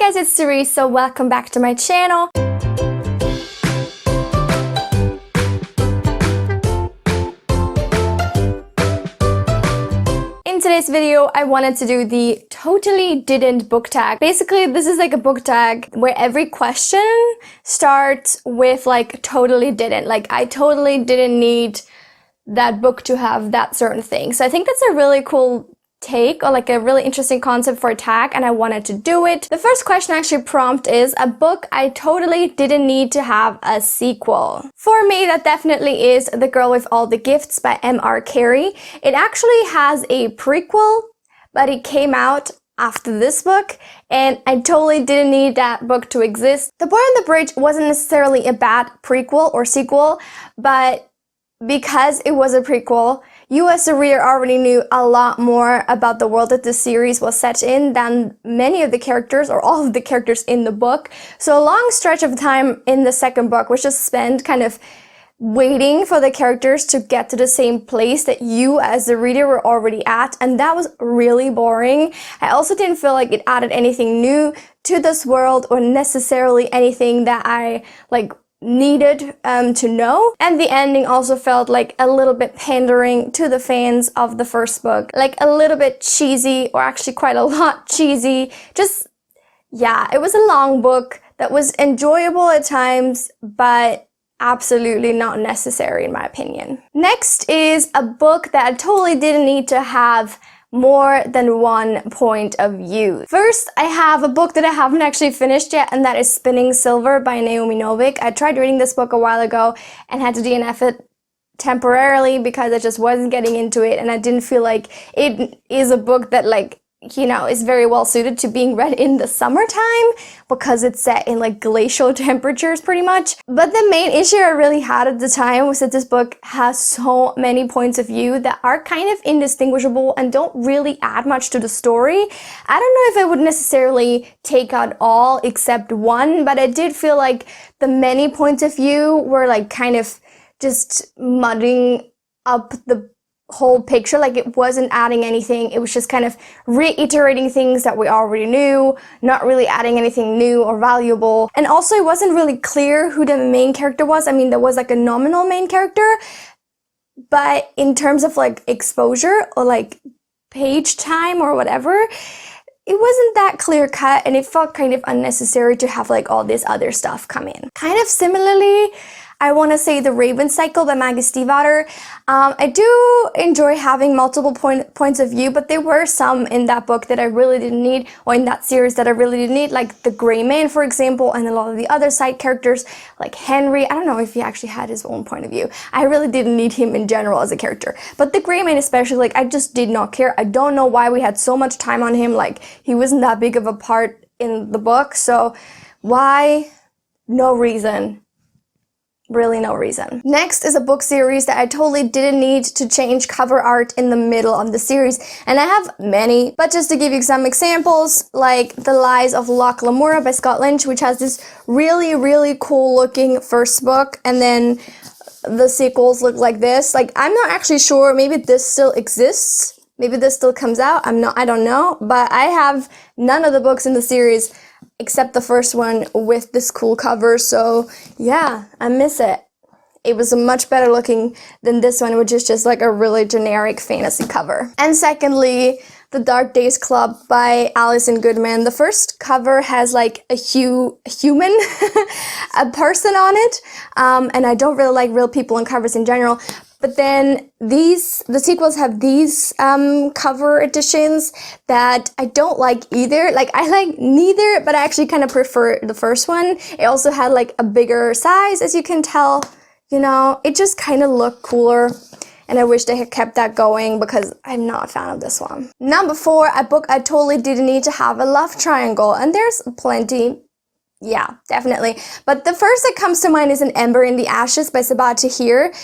guys, it's Cerise, so welcome back to my channel. In today's video, I wanted to do the totally didn't book tag. Basically, this is like a book tag where every question starts with like totally didn't. Like I totally didn't need that book to have that certain thing. So I think that's a really cool take or like a really interesting concept for a tag, and I wanted to do it. The first question actually prompt is a book I totally didn't need to have a sequel. For me, that definitely is The Girl with All the Gifts by M.R. Carey. It actually has a prequel, but it came out after this book, and I totally didn't need that book to exist. The Boy on the Bridge wasn't necessarily a bad prequel or sequel, but because it was a prequel, you as a reader already knew a lot more about the world that this series was set in than many of the characters or all of the characters in the book. So a long stretch of time in the second book was just spent kind of waiting for the characters to get to the same place that you as the reader were already at, and that was really boring. I also didn't feel like it added anything new to this world or necessarily anything that I needed to know. And the ending also felt like a little bit pandering to the fans of the first book, like a little bit cheesy, or actually quite a lot cheesy. Just, yeah, it was a long book that was enjoyable at times, but absolutely not necessary in my opinion. Next is a book that I totally didn't need to have more than one point of view. First, I have a book that I haven't actually finished yet, and that is Spinning Silver by Naomi Novik. I tried reading this book a while ago and had to DNF it temporarily because I just wasn't getting into it, and I didn't feel like it is a book that is very well suited to being read in the summertime because it's set in like glacial temperatures pretty much. But the main issue I really had at the time was that this book has so many points of view that are kind of indistinguishable and don't really add much to the story. I don't know if I would necessarily take out all except one, but I did feel like the many points of view were like kind of just mudding up the whole picture. Like it wasn't adding anything, it was just kind of reiterating things that we already knew, not really adding anything new or valuable. And also it wasn't really clear who the main character was. I mean, there was like a nominal main character, but in terms of like exposure or like page time or whatever, it wasn't that clear cut, and it felt kind of unnecessary to have like all this other stuff come in. Kind of similarly, I want to say The Raven Cycle by Maggie Stiefvater. I do enjoy having multiple points of view, but there were some in that book that I really didn't need, or in that series that I really didn't need, like the Gray Man, for example, and a lot of the other side characters, like Henry. I don't know if he actually had his own point of view. I really didn't need him in general as a character. But the Gray Man especially, like I just did not care. I don't know why we had so much time on him. Like he wasn't that big of a part in the book, so why? No reason. Really no reason. Next is a book series that I totally didn't need to change cover art in the middle of the series. And I have many, but just to give you some examples, like The Lies of Locke Lamora by Scott Lynch, which has this really, really cool looking first book, and then the sequels look like this. Like, I'm not actually sure, maybe this still exists, maybe this still comes out, I don't know, but I have none of the books in the series except the first one with this cool cover, so yeah, I miss it. It was much better looking than this one, which is just like a really generic fantasy cover. And secondly, The Dark Days Club by Alison Goodman. The first cover has like a human, a person on it, and I don't really like real people on covers in general. But then the sequels have these cover editions that I don't like either. Like I like neither, but I actually kind of prefer the first one. It also had like a bigger size, as you can tell. You know, it just kind of looked cooler. And I wish they had kept that going because I'm not a fan of this one. Number 4, a book I totally didn't need to have a love triangle. And there's plenty. Yeah, definitely. But the first that comes to mind is An Ember in the Ashes by Sabaa Tahir.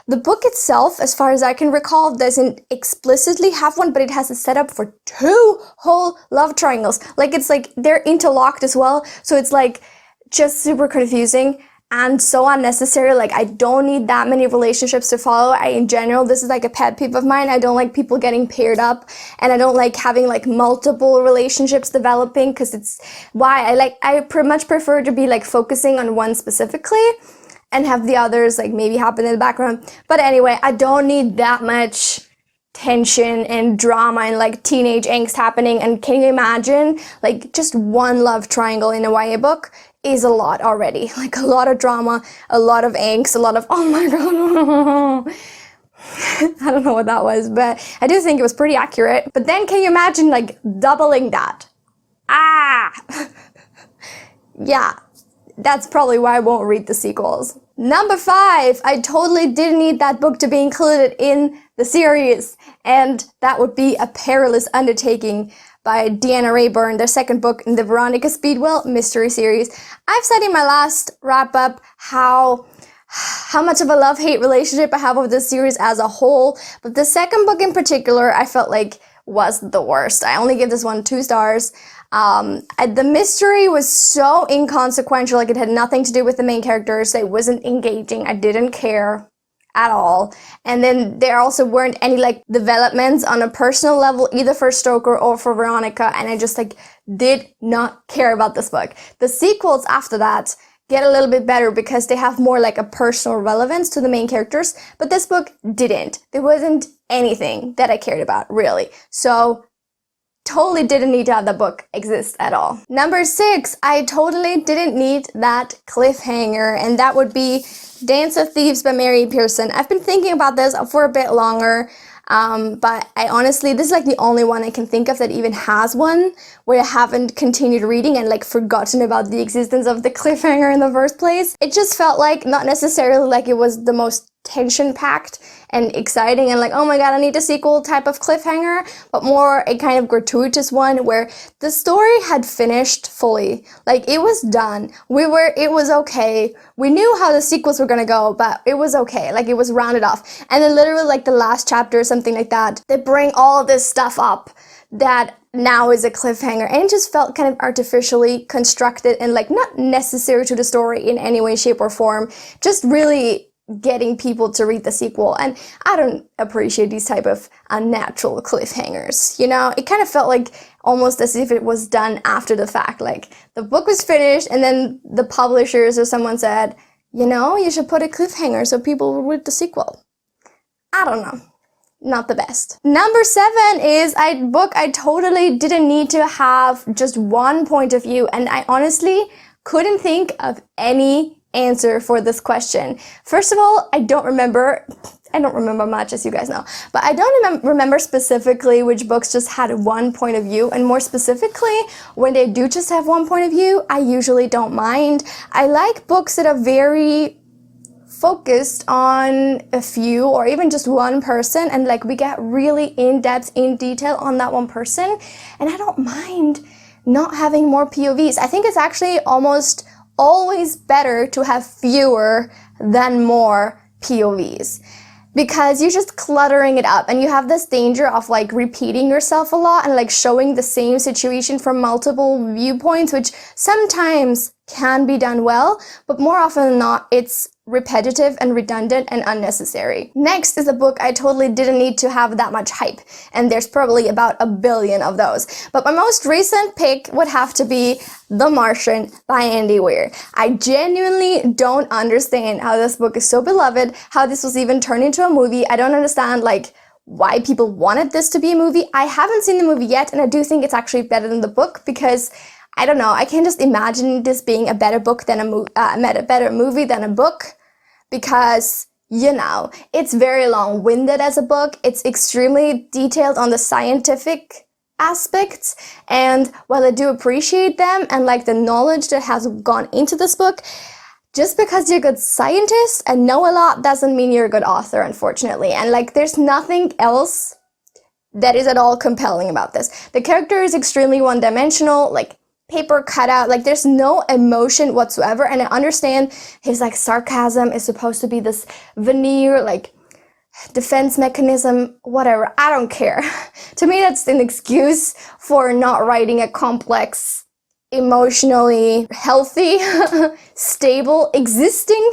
The book itself, as far as I can recall, doesn't explicitly have one, but it has a setup for 2 whole love triangles. Like, it's like they're interlocked as well, so it's like just super confusing. and so unnecessary. Like, I don't need that many relationships to follow. In general, this is like a pet peeve of mine. I don't like people getting paired up, and I don't like having like multiple relationships developing, because it's why I pretty much prefer to be like focusing on one specifically and have the others like maybe happen in the background. But anyway, I don't need that much tension and drama and like teenage angst happening. And can you imagine like just one love triangle in a YA book is a lot already. Like a lot of drama, a lot of angst, a lot of, oh my god. I don't know what that was, but I do think it was pretty accurate. But then can you imagine like doubling that? Yeah, that's probably why I won't read the sequels. Number 5, I totally didn't need that book to be included in the series, and that would be A Perilous Undertaking by Deanna Rayburn, their second book in the Veronica Speedwell mystery series. I've said in my last wrap-up how much of a love-hate relationship I have with this series as a whole, but the second book in particular, I felt like was the worst. I only give this one 2 stars. The mystery was so inconsequential, like it had nothing to do with the main characters. It wasn't engaging. I didn't care at all. And then there also weren't any like developments on a personal level, either for Stoker or for Veronica, and I just like did not care about this book. The sequels after that get a little bit better because they have more like a personal relevance to the main characters, but this book didn't. There wasn't anything that I cared about, really. So totally didn't need to have that book exist at all. Number 6, I totally didn't need that cliffhanger, and that would be Dance of Thieves by Mary Pearson. I've been thinking about this for a bit longer, but I honestly, this is like the only one I can think of that even has one where I haven't continued reading and like forgotten about the existence of the cliffhanger in the first place. It just felt like, not necessarily like it was the most tension-packed and exciting and like, oh my god, I need a sequel type of cliffhanger, but more a kind of gratuitous one where the story had finished fully. Like, it was done. It was okay. We knew how the sequels were gonna go, but it was okay. Like, it was rounded off. And then literally like the last chapter or something like that, they bring all of this stuff up that now is a cliffhanger, and it just felt kind of artificially constructed and like not necessary to the story in any way, shape, or form. Just really getting people to read the sequel, and I don't appreciate these type of unnatural cliffhangers, you know? It kind of felt like almost as if it was done after the fact, like the book was finished and then the publishers or someone said, you know, you should put a cliffhanger so people will read the sequel. I don't know. Not the best. Number 7 is a book I totally didn't need to have just one point of view, and I honestly couldn't think of any answer for this question. First of all, I don't remember much, as you guys know, but I don't remember specifically which books just had one point of view, and more specifically, when they do just have one point of view, I usually don't mind. I like books that are very focused on a few or even just one person, and like we get really in-depth, in detail on that one person, and I don't mind not having more POVs. I think it's actually almost always better to have fewer than more POVs, because you're just cluttering it up and you have this danger of like repeating yourself a lot and like showing the same situation from multiple viewpoints, which sometimes can be done well, but more often than not, it's repetitive and redundant and unnecessary. Next is a book I totally didn't need to have that much hype, and there's probably about 1 billion of those. But my most recent pick would have to be The Martian by Andy Weir. I genuinely don't understand how this book is so beloved, how this was even turned into a movie. I don't understand like why people wanted this to be a movie. I haven't seen the movie yet, and I do think it's actually better than the book, because I don't know, I can't just imagine this being a better book than a better movie than a book, because, you know, it's very long-winded as a book. It's extremely detailed on the scientific aspects, and while I do appreciate them and like the knowledge that has gone into this book, just because you're a good scientist and know a lot doesn't mean you're a good author, unfortunately. And like there's nothing else that is at all compelling about this. The character is extremely one-dimensional, like paper cutout, like there's no emotion whatsoever, and I understand his like sarcasm is supposed to be this veneer, like defense mechanism, whatever, I don't care. To me, that's an excuse for not writing a complex emotionally healthy, stable, existing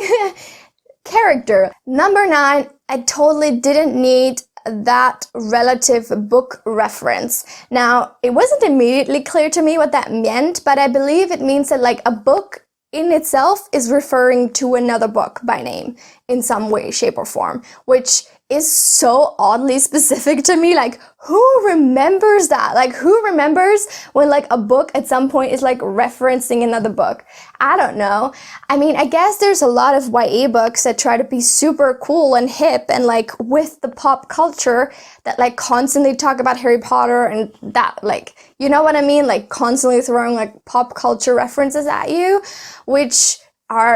character. Number 9, I totally didn't need that relative book reference. Now, it wasn't immediately clear to me what that meant, but I believe it means that like a book in itself is referring to another book by name in some way, shape, or form, which is so oddly specific to me. Like, who remembers that? Like, who remembers when like a book at some point is like referencing another book? I don't know. I mean, I guess there's a lot of YA books that try to be super cool and hip and like with the pop culture that like constantly talk about Harry Potter and that, like, you know what I mean? Like constantly throwing like pop culture references at you, which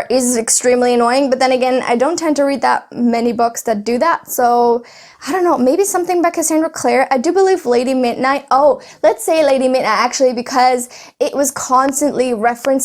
is extremely annoying. But then again, I don't tend to read that many books that do that, so I don't know, maybe something by Cassandra Clare. I do believe Lady Midnight, let's say Lady Midnight actually, because it was constantly referencing